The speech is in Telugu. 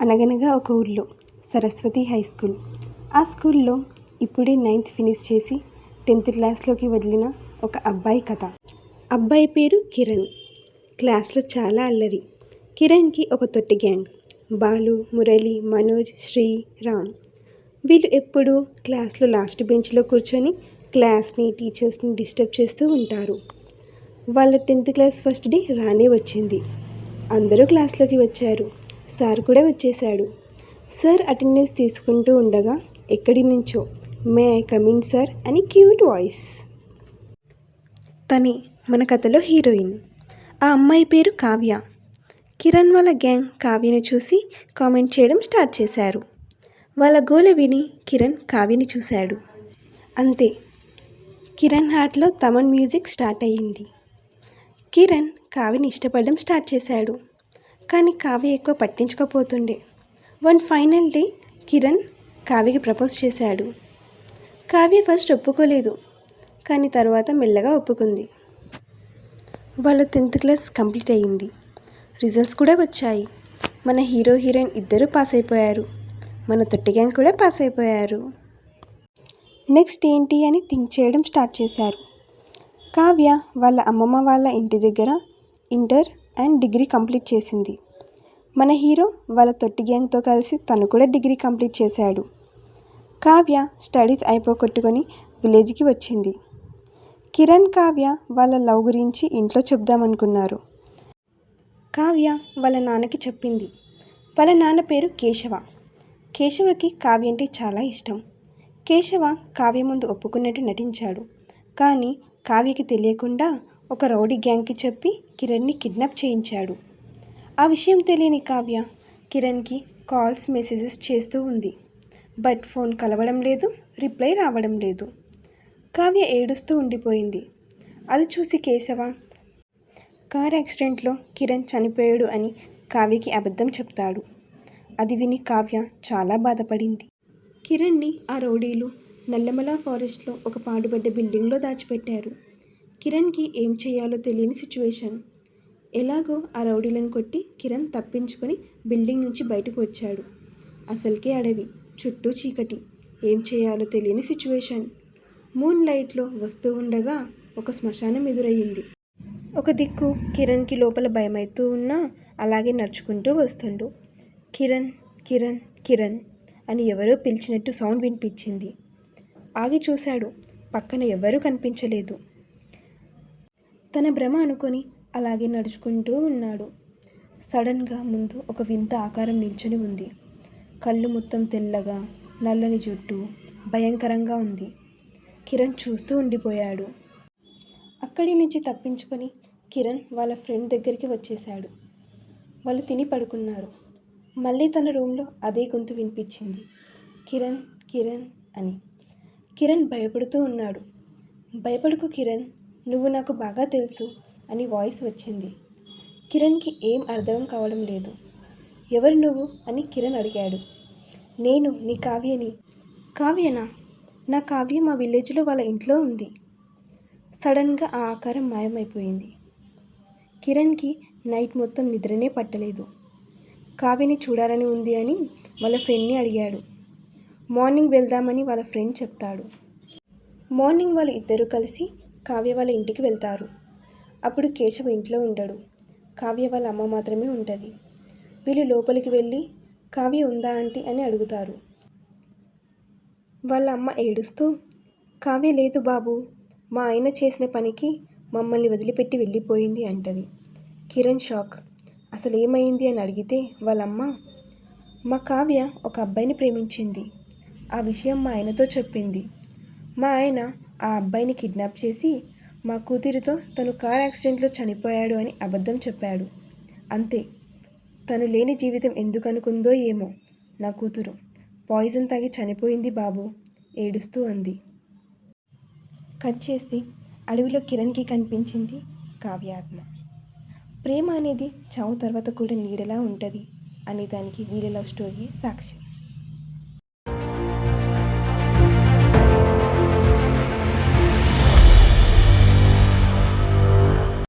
అనగనగా ఒక ఊళ్ళో సరస్వతి హై స్కూల్. ఆ స్కూల్లో ఇప్పుడే 9th ఫినిష్ చేసి 10th క్లాస్లోకి వదిలిన ఒక అబ్బాయి కథ. అబ్బాయి పేరు కిరణ్. క్లాస్లో చాలా అల్లరి. కిరణ్కి ఒక తొట్టి గ్యాంగ్. బాలు, మురళి, మనోజ్, శ్రీ, రామ్. వీళ్ళు ఎప్పుడూ క్లాస్లో లాస్ట్ బెంచ్లో కూర్చొని క్లాస్ని, టీచర్స్ని డిస్టర్బ్ చేస్తూ ఉంటారు. వాళ్ళ 10th క్లాస్ ఫస్ట్ డే రానే వచ్చింది. అందరూ క్లాస్లోకి వచ్చారు. సార్ కూడా వచ్చేశాడు. సార్ అటెండెన్స్ తీసుకుంటూ ఉండగా ఎక్కడి నుంచో may I come in sir అని క్యూట్ వాయిస్. తనే మన కథలో హీరోయిన్. ఆ అమ్మాయి పేరు కావ్య. కిరణ్ వాళ్ళ గ్యాంగ్ కావ్యని చూసి కామెంట్ చేయడం స్టార్ట్ చేశారు. వాళ్ళ గోల విని కిరణ్ కావ్యని చూశాడు. అంతే, కిరణ్ హార్ట్లో తమన్ మ్యూజిక్ స్టార్ట్ అయ్యింది. కిరణ్ కావ్యని ఇష్టపడడం స్టార్ట్ చేశాడు. కానీ కావ్య ఎక్కువ పట్టించుకోపోతుండే. వన్ ఫైనల్ డే కిరణ్ కావ్యకి ప్రపోజ్ చేశాడు. కావ్య ఫస్ట్ ఒప్పుకోలేదు, కానీ తర్వాత మెల్లగా ఒప్పుకుంది. వాళ్ళ 10th క్లాస్ కంప్లీట్ అయ్యింది. రిజల్ట్స్ కూడా వచ్చాయి. మన హీరో హీరోయిన్ ఇద్దరూ పాస్ అయిపోయారు. మన తొట్టి గ్యాంగ్ కూడా పాస్ అయిపోయారు. నెక్స్ట్ ఏంటి అని థింక్ చేయడం స్టార్ట్ చేశారు. కావ్య వాళ్ళ అమ్మమ్మ వాళ్ళ ఇంటి దగ్గర ఇంటర్ అండ్ డిగ్రీ కంప్లీట్ చేసింది. మన హీరో వాళ్ళ తొట్టి గ్యాంగ్తో కలిసి తను కూడా డిగ్రీ కంప్లీట్ చేశాడు. కావ్య స్టడీస్ అయిపోగొట్టుకొని విలేజ్కి వచ్చింది. కిరణ్, కావ్య వాళ్ళ లవ్ గురించి ఇంట్లో చెప్దామనుకున్నారు. కావ్య వాళ్ళ నాన్నకి చెప్పింది. వాళ్ళ నాన్న పేరు కేశవ. కేశవకి కావ్య అంటే చాలా ఇష్టం. కేశవ కావ్య ముందు ఒప్పుకున్నట్టు నటించాడు. కానీ కావ్యకి తెలియకుండా ఒక రౌడీ గ్యాంగ్కి చెప్పి కిరణ్ని కిడ్నాప్ చేయించాడు. ఆ విషయం తెలియని కావ్య కిరణ్కి కాల్స్, మెసేజెస్ చేస్తూ ఉంది. బట్ ఫోన్ కలవడం లేదు, రిప్లై రావడం లేదు. కావ్య ఏడుస్తూ ఉండిపోయింది. అది చూసి కేశవ కార్ యాక్సిడెంట్లో కిరణ్ చనిపోయాడు అని కావ్యకి అబద్ధం చెప్తాడు. అది విని కావ్య చాలా బాధపడింది. కిరణ్ని ఆ రౌడీలు నల్లమల ఫారెస్ట్లో ఒక పాడుబడ్డ బిల్డింగ్లో దాచిపెట్టారు. కిరణ్కి ఏం చేయాలో తెలియని సిచ్యువేషన్. ఎలాగో ఆ రౌడీలను కొట్టి కిరణ్ తప్పించుకొని బిల్డింగ్ నుంచి బయటకు వచ్చాడు. అసలుకే అడవి, చుట్టూ చీకటి, ఏం చేయాలో తెలియని సిచ్యువేషన్. మూన్ లైట్లో వస్తూ ఉండగా ఒక శ్మశానం ఎదురయ్యింది. ఒక దిక్కు కిరణ్కి లోపల భయమవుతూ ఉన్నా అలాగే నడుచుకుంటూ వస్తుండు. కిరణ్, కిరణ్, కిరణ్ అని ఎవరో పిలిచినట్టు సౌండ్ వినిపించింది. ఆగి చూశాడు. పక్కన ఎవరూ కనిపించలేదు. తన భ్రమ అనుకొని అలాగే నడుచుకుంటూ ఉన్నాడు. సడన్గా ముందు ఒక వింత ఆకారం నిల్చొని ఉంది. కళ్ళు మొత్తం తెల్లగా, నల్లని జుట్టు, భయంకరంగా ఉంది. కిరణ్ చూస్తూ ఉండిపోయాడు. అక్కడి నుంచి తప్పించుకొని కిరణ్ వాళ్ళ ఫ్రెండ్ దగ్గరికి వచ్చేశాడు. వాళ్ళు తిని పడుకున్నారు. మళ్ళీ తన రూమ్లో అదే గొంతు వినిపించింది. కిరణ్, కిరణ్ అని. కిరణ్ భయపడుతూ ఉన్నాడు. భయపడకు కిరణ్, నువ్వు నాకు బాగా తెలుసు అని వాయిస్ వచ్చింది. కిరణ్కి ఏం అర్థం కావడం లేదు. ఎవరు నువ్వు అని కిరణ్ అడిగాడు. నేను నీ కావ్యని. కావ్యనా? నా కావ్య మా విలేజ్లో వాళ్ళ ఇంట్లో ఉంది. సడన్గా ఆ ఆకారం మాయమైపోయింది. కిరణ్కి నైట్ మొత్తం నిద్రనే పట్టలేదు. కావ్యని చూడాలని ఉంది అని వాళ్ళ ఫ్రెండ్ని అడిగాడు. మార్నింగ్ వెళ్దామని వాళ్ళ ఫ్రెండ్ చెప్తాడు. మార్నింగ్ వాళ్ళు ఇద్దరూ కలిసి కావ్య వాళ్ళ ఇంటికి వెళ్తారు. అప్పుడు కేశవ ఇంట్లో ఉండడు. కావ్య వాళ్ళ అమ్మ మాత్రమే ఉంటుంది. వీళ్ళు లోపలికి వెళ్ళి కావ్య ఉందా ఆంటీ అని అడుగుతారు. వాళ్ళ అమ్మ ఏడుస్తూ, కావ్య లేదు బాబు, మా ఆయన చేసిన పనికి మమ్మల్ని వదిలిపెట్టి వెళ్ళిపోయింది అంటది. కిరణ్ షాక్. అసలు ఏమైంది అని అడిగితే వాళ్ళమ్మ, మా కావ్య ఒక అబ్బాయిని ప్రేమించింది. ఆ విషయం మా ఆయనతో చెప్పింది. మా ఆయన ఆ అబ్బాయిని కిడ్నాప్ చేసి మా కూతురితో తను కార్ యాక్సిడెంట్లో చనిపోయాడు అని అబద్ధం చెప్పాడు. అంతే, తను లేని జీవితం ఎందుకు అనుకుందో ఏమో నా కూతురు పాయిజన్ తాగి చనిపోయింది బాబు ఏడుస్తూ అంది. కట్ చేసి అడవిలో కిరణ్కి కనిపించింది కావ్య ఆత్మ. ప్రేమ అనేది చావు తర్వాత కూడా నీడలా ఉంటుంది అనే దానికి వీళ్ళ లవ్ స్టోరీ సాక్ష్యం.